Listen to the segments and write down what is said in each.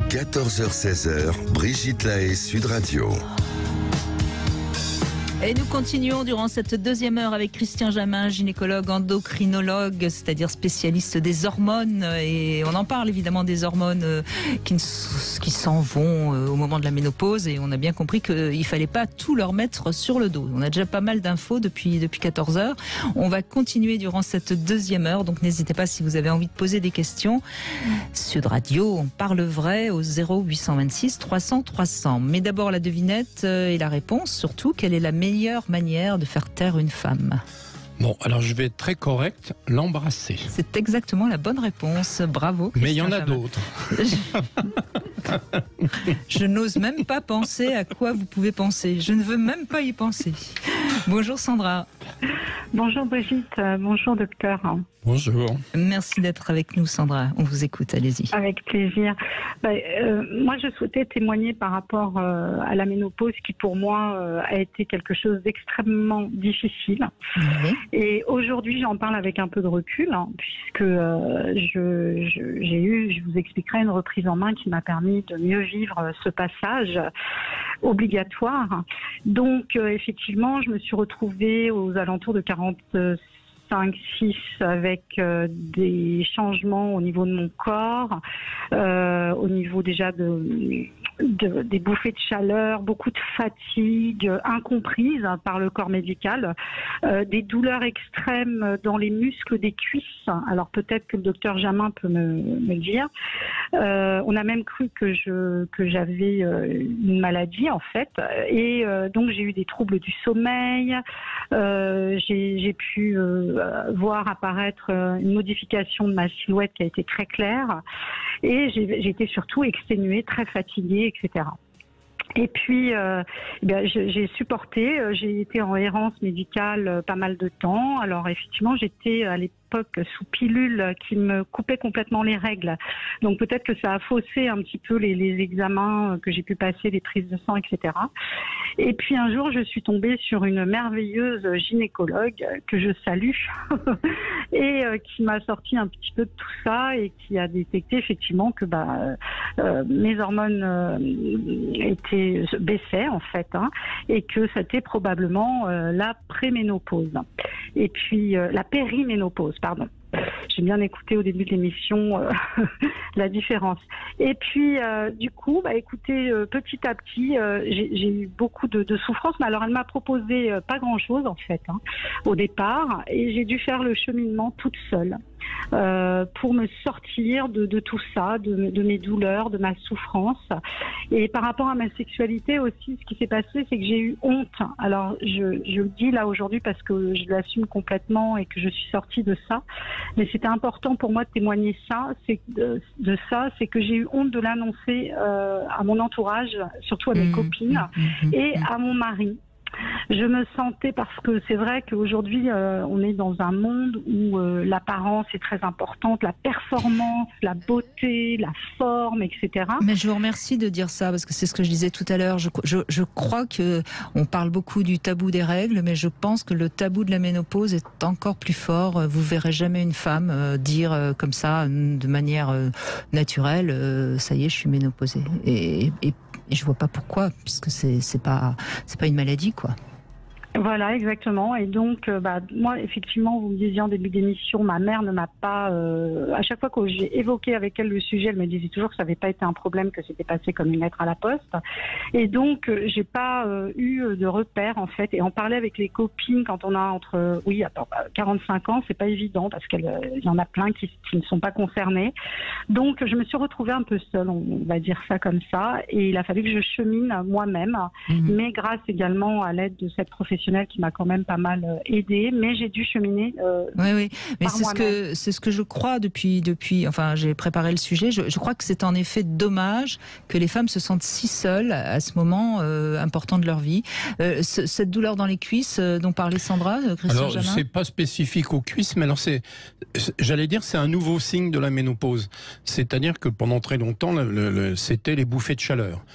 14h-16h, Brigitte Lahaie, Sud Radio. Et nous continuons durant cette deuxième heure avec Christian Jamin, gynécologue, endocrinologue, c'est-à-dire spécialiste des hormones. Et on en parle évidemment des hormones qui s'en vont au moment de la ménopause. Et on a bien compris qu'il ne fallait pas tout leur mettre sur le dos. On a déjà pas mal d'infos depuis 14 heures. On va continuer durant cette deuxième heure. Donc n'hésitez pas si vous avez envie de poser des questions. Sud Radio, on parle vrai au 0826 300 300. Mais d'abord la devinette et la réponse. Surtout, quelle est la meilleure manière de faire taire une femme? Bon, alors je vais être très correct, l'embrasser. C'est exactement la bonne réponse. Bravo. Mais il y en a Jamin. d'autres. Je n'ose même pas penser à quoi vous pouvez penser. Je ne veux même pas y penser. Bonjour Sandra. Bonjour Brigitte, bonjour docteur. Bonjour. Merci d'être avec nous Sandra. On vous écoute, allez-y. Avec plaisir. Moi je souhaitais témoigner par rapport à la ménopause qui pour moi a été quelque chose d'extrêmement difficile. Oui. Et aujourd'hui j'en parle avec un peu de recul puisque j'ai eu, je vous expliquerai, une reprise en main qui m'a permis de mieux vivre ce passage obligatoire. Donc effectivement je me suis retrouvée aux alentours de 45-6 avec des changements au niveau de mon corps, au niveau déjà des bouffées de chaleur, beaucoup de fatigue incomprise par le corps médical, des douleurs extrêmes dans les muscles des cuisses. Alors peut-être que le docteur Jamin peut me dire. On a même cru que j'avais une maladie en fait, et donc j'ai eu des troubles du sommeil. J'ai pu voir apparaître une modification de ma silhouette qui a été très claire, et j'ai été surtout exténuée, très fatiguée, etc. Et puis, j'ai supporté, j'ai été en errance médicale pas mal de temps. Alors effectivement, j'étais à l'époque sous pilule qui me coupait complètement les règles. Donc peut-être que ça a faussé un petit peu les examens que j'ai pu passer, les prises de sang, etc. Et puis un jour, je suis tombée sur une merveilleuse gynécologue que je salue et qui m'a sorti un petit peu de tout ça et qui a détecté effectivement que mes hormones baissaient en fait, et que c'était probablement la préménopause. Et puis la périménopause, pardon. J'ai bien écouté au début de l'émission la différence. Et puis, du coup, écoutez, petit à petit, j'ai eu beaucoup de souffrance. Mais alors, elle m'a proposé pas grand-chose, en fait, au départ. Et j'ai dû faire le cheminement toute seule pour me sortir de tout ça, de mes douleurs, de ma souffrance. Et par rapport à ma sexualité aussi, ce qui s'est passé, c'est que j'ai eu honte. Alors, je le dis là aujourd'hui parce que je l'assume complètement et que je suis sortie de ça. Mais c'était important pour moi de témoigner ça, c'est que j'ai eu honte de l'annoncer à mon entourage, surtout à mes copines et à mon mari. Je me sentais, parce que c'est vrai qu'aujourd'hui on est dans un monde où l'apparence est très importante, la performance, la beauté, la forme, etc. Mais je vous remercie de dire ça, parce que c'est ce que je disais tout à l'heure. Je crois qu'on parle beaucoup du tabou des règles, mais je pense que le tabou de la ménopause est encore plus fort. Vous verrez jamais une femme dire comme ça, de manière naturelle, ça y est, je suis ménopausée. Et je vois pas pourquoi, puisque c'est pas une maladie, quoi. Voilà, exactement. Et donc, moi, effectivement, vous me disiez en début d'émission, ma mère ne m'a pas... à chaque fois que j'ai évoqué avec elle le sujet, elle me disait toujours que ça n'avait pas été un problème, que c'était passé comme une lettre à la poste. Et donc, j'ai pas eu de repères, en fait. Et en parler avec les copines quand on a 45 ans, c'est pas évident, parce qu'il y en a plein qui ne sont pas concernés. Donc, je me suis retrouvée un peu seule, on va dire ça comme ça. Et il a fallu que je chemine moi-même, mais grâce également à l'aide de cette professionnelle qui m'a quand même pas mal aidée, mais j'ai dû cheminer. Oui, mais c'est ce que je crois depuis. Enfin, j'ai préparé le sujet. Je crois que c'est en effet dommage que les femmes se sentent si seules à ce moment important de leur vie. Cette douleur dans les cuisses dont parlait Sandra, Christian Jamin. Alors, c'est pas spécifique aux cuisses, mais alors j'allais dire, c'est un nouveau signe de la ménopause. C'est-à-dire que pendant très longtemps, c'était les bouffées de chaleur.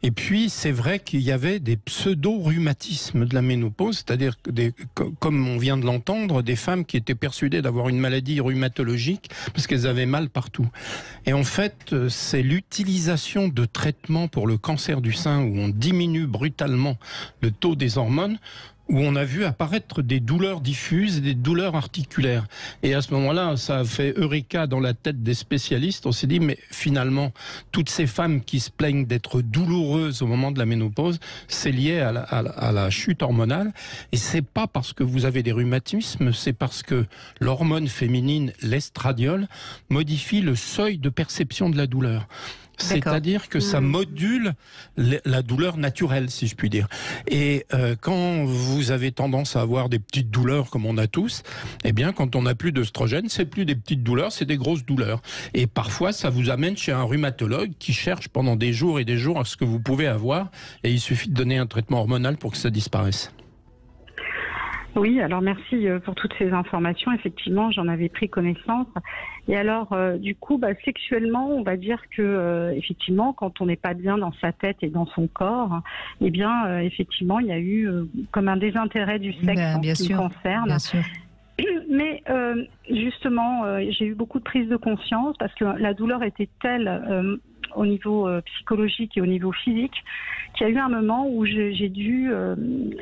Et puis, c'est vrai qu'il y avait des pseudo-rhumatismes de la ménopause, c'est-à-dire, comme on vient de l'entendre, des femmes qui étaient persuadées d'avoir une maladie rhumatologique parce qu'elles avaient mal partout. Et en fait, c'est l'utilisation de traitements pour le cancer du sein où on diminue brutalement le taux des hormones, où on a vu apparaître des douleurs diffuses et des douleurs articulaires. Et à ce moment-là, ça a fait eureka dans la tête des spécialistes. On s'est dit, mais finalement, toutes ces femmes qui se plaignent d'être douloureuses au moment de la ménopause, c'est lié à la chute hormonale. Et c'est pas parce que vous avez des rhumatismes, c'est parce que l'hormone féminine, l'estradiol, modifie le seuil de perception de la douleur. C'est-à-dire que ça module la douleur naturelle, si je puis dire. Et quand vous avez tendance à avoir des petites douleurs, comme on a tous, eh bien, quand on n'a plus d'œstrogène, c'est plus des petites douleurs, c'est des grosses douleurs. Et parfois, ça vous amène chez un rhumatologue qui cherche pendant des jours et des jours à ce que vous pouvez avoir, et il suffit de donner un traitement hormonal pour que ça disparaisse. Oui, alors merci pour toutes ces informations. Effectivement, j'en avais pris connaissance. Et alors, du coup, sexuellement, on va dire que effectivement, quand on n'est pas bien dans sa tête et dans son corps, eh bien, effectivement, il y a eu comme un désintérêt du sexe en ce qui me concerne. Bien sûr. Mais justement, j'ai eu beaucoup de prise de conscience parce que la douleur était telle au niveau psychologique et au niveau physique qu'il y a eu un moment où j'ai dû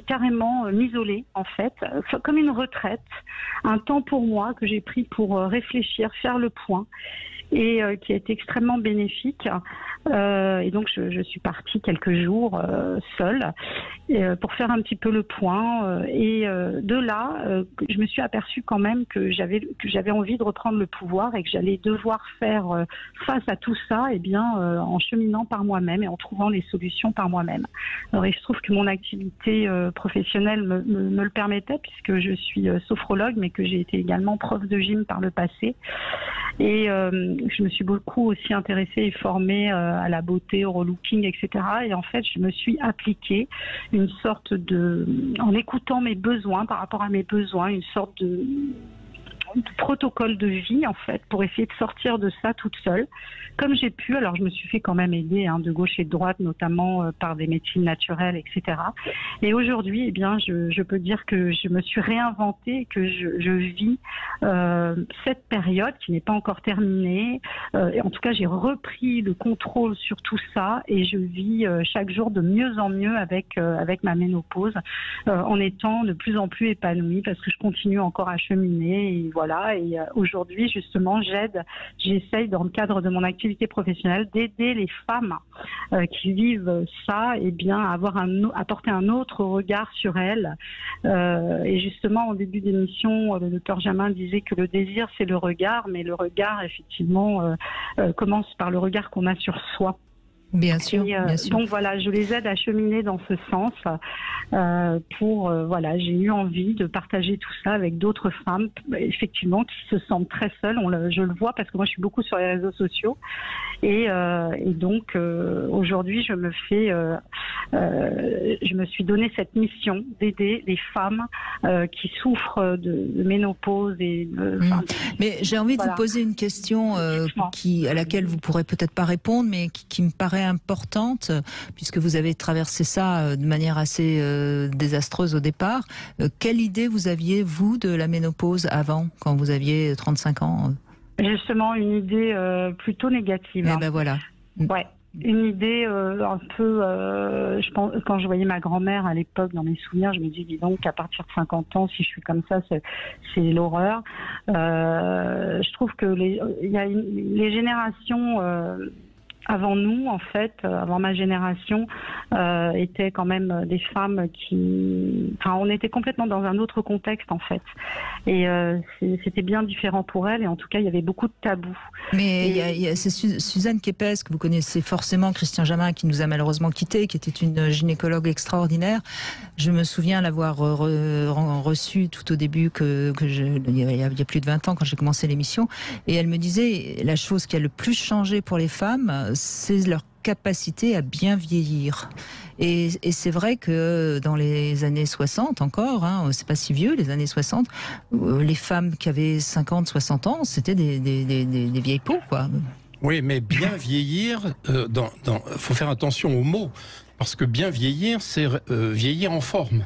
carrément m'isoler, en fait, comme une retraite, un temps pour moi que j'ai pris pour réfléchir, faire le point, et qui a été extrêmement bénéfique. Et donc, je suis partie quelques jours seule pour faire un petit peu le point. Et de là, je me suis aperçue quand même que j'avais envie de reprendre le pouvoir et que j'allais devoir faire face à tout ça, eh bien, en cheminant par moi-même et en trouvant les solutions par moi-même. Alors, il se trouve que mon activité professionnelle me le permettait, puisque je suis sophrologue, mais que j'ai été également prof de gym par le passé. Et je me suis beaucoup aussi intéressée et formée à la beauté, au relooking, etc. Et en fait, je me suis appliquée une sorte en écoutant mes besoins, par rapport à mes besoins, une sorte de protocole de vie, en fait, pour essayer de sortir de ça toute seule, comme j'ai pu. Alors, je me suis fait quand même aider de gauche et de droite, notamment par des médecines naturelles, etc. Et aujourd'hui, eh bien, je peux dire que je me suis réinventée, que je vis cette période qui n'est pas encore terminée. Et en tout cas, j'ai repris le contrôle sur tout ça et je vis chaque jour de mieux en mieux avec ma ménopause, en étant de plus en plus épanouie parce que je continue encore à cheminer. Et voilà. Et aujourd'hui, justement, j'essaye dans le cadre de mon activité professionnelle d'aider les femmes qui vivent ça, et bien à porter un autre regard sur elles. Et justement, au début d'émission, le docteur Jamin disait que le désir, c'est le regard, mais le regard, effectivement, commence par le regard qu'on a sur soi. Bien sûr, bien sûr. Donc voilà, je les aide à cheminer dans ce sens. Voilà, j'ai eu envie de partager tout ça avec d'autres femmes, effectivement, qui se sentent très seules. Je le vois parce que moi, je suis beaucoup sur les réseaux sociaux. Et donc, aujourd'hui, je me suis donné cette mission d'aider les femmes qui souffrent de ménopause. Mais j'ai envie de vous poser une question à laquelle vous pourrez peut-être pas répondre, mais qui me paraît importante, puisque vous avez traversé ça de manière assez désastreuse au départ. Quelle idée vous aviez, vous, de la ménopause avant, quand vous aviez 35 ans? Justement, une idée plutôt négative. Eh ben voilà. Ouais. Une idée un peu, je pense, quand je voyais ma grand-mère à l'époque, dans mes souvenirs, je me dis, dis donc, à partir de 50 ans, si je suis comme ça, c'est l'horreur. Je trouve que les générations avant nous, en fait, avant ma génération, étaient quand même des femmes on était complètement dans un autre contexte, en fait. Et c'était bien différent pour elles, et en tout cas, il y avait beaucoup de tabous. Mais c'est Suzanne Képès, que vous connaissez forcément, Christian Jamin, qui nous a malheureusement quittés, qui était une gynécologue extraordinaire. Je me souviens l'avoir reçue tout au début, il y a plus de 20 ans, quand j'ai commencé l'émission, et elle me disait, la chose qui a le plus changé pour les femmes, c'est leur capacité à bien vieillir. Et c'est vrai que dans les années 60 encore, c'est pas si vieux, les années 60, les femmes qui avaient 50, 60 ans, c'était des vieilles peaux, quoi. Oui, mais bien vieillir, faut faire attention aux mots, parce que bien vieillir, c'est vieillir en forme.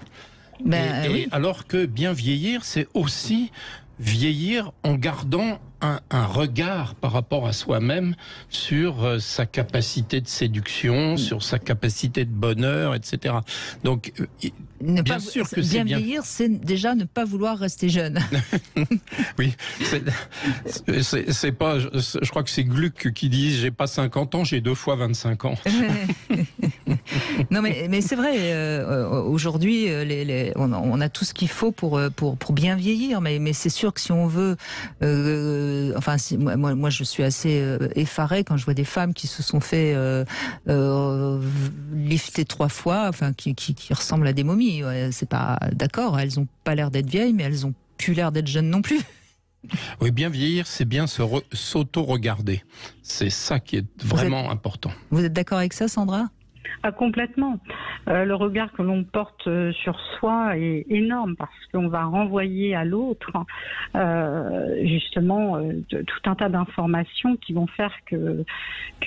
Oui. Alors que bien vieillir, c'est aussi vieillir en gardant un regard par rapport à soi-même sur sa capacité de séduction, sur sa capacité de bonheur, etc. Donc, bien sûr que c'est bien. Bien vieillir, c'est déjà ne pas vouloir rester jeune. Oui, c'est pas. Je crois que c'est Gluck qui dit j'ai pas 50 ans, j'ai 2 fois 25 ans. Non, mais c'est vrai. Aujourd'hui, on a tout ce qu'il faut pour bien vieillir. Mais c'est sûr que si on veut, moi, je suis assez effarée quand je vois des femmes qui se sont fait lifter 3 fois, enfin, qui ressemblent à des momies. C'est pas d'accord. Elles ont pas l'air d'être vieilles, mais elles ont plus l'air d'être jeunes non plus. Oui, bien vieillir, c'est bien s'auto-regarder. C'est ça qui est vraiment important. Vous êtes d'accord avec ça, Sandra ? Ah, complètement. Le regard que l'on porte sur soi est énorme parce qu'on va renvoyer à l'autre justement tout un tas d'informations qui vont faire que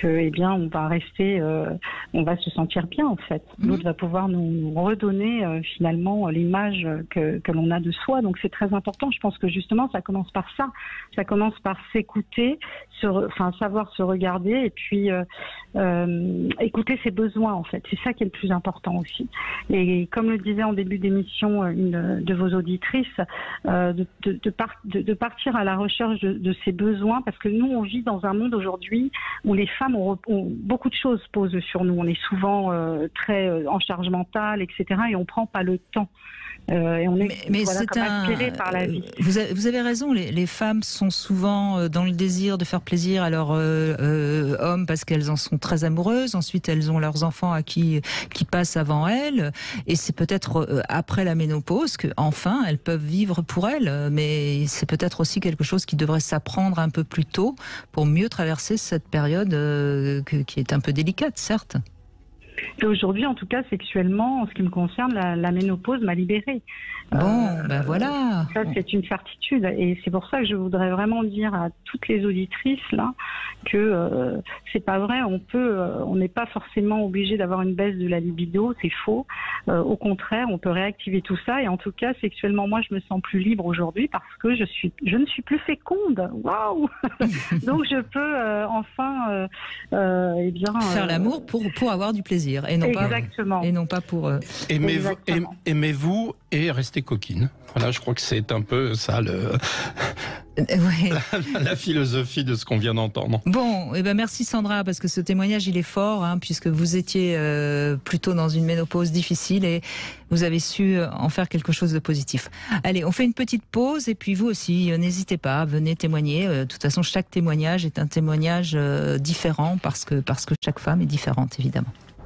eh bien on va rester, on va se sentir bien en fait. L'autre va pouvoir nous redonner finalement l'image que l'on a de soi. Donc c'est très important. Je pense que justement ça commence par ça. Ça commence par s'écouter, savoir se regarder et puis écouter ses besoins. En fait, c'est ça qui est le plus important aussi. Et comme le disait en début d'émission une de vos auditrices, de partir à la recherche de ses besoins, parce que nous, on vit dans un monde aujourd'hui où les femmes ont beaucoup de choses posent sur nous. On est souvent très en charge mentale, etc. Et on prend pas le temps. Et on est aspiré par la vie. Vous avez raison, les femmes sont souvent dans le désir de faire plaisir à leurs hommes parce qu'elles en sont très amoureuses. Ensuite, elles ont leurs enfants qui passent avant elles. Et c'est peut-être après la ménopause qu'enfin, elles peuvent vivre pour elles. Mais c'est peut-être aussi quelque chose qui devrait s'apprendre un peu plus tôt pour mieux traverser cette période qui est un peu délicate, certes. Et aujourd'hui, en tout cas, sexuellement, en ce qui me concerne, la ménopause m'a libérée. Ben voilà. Ça, c'est une certitude. Et c'est pour ça que je voudrais vraiment dire à toutes les auditrices là que c'est pas vrai. On n'est pas forcément obligé d'avoir une baisse de la libido. C'est faux. Au contraire, on peut réactiver tout ça. Et en tout cas, sexuellement, moi, je me sens plus libre aujourd'hui parce que je ne suis plus féconde. Waouh. Donc, je peux enfin, faire l'amour pour avoir du plaisir et non exactement. Et non pas pour. Aimez-vous et restez coquine. Voilà, je crois que c'est un peu ça la philosophie de ce qu'on vient d'entendre. Bon, merci Sandra, parce que ce témoignage il est fort, puisque vous étiez plutôt dans une ménopause difficile et vous avez su en faire quelque chose de positif. Allez, on fait une petite pause et puis vous aussi, n'hésitez pas, venez témoigner. De toute façon, chaque témoignage est un témoignage différent parce que chaque femme est différente, évidemment.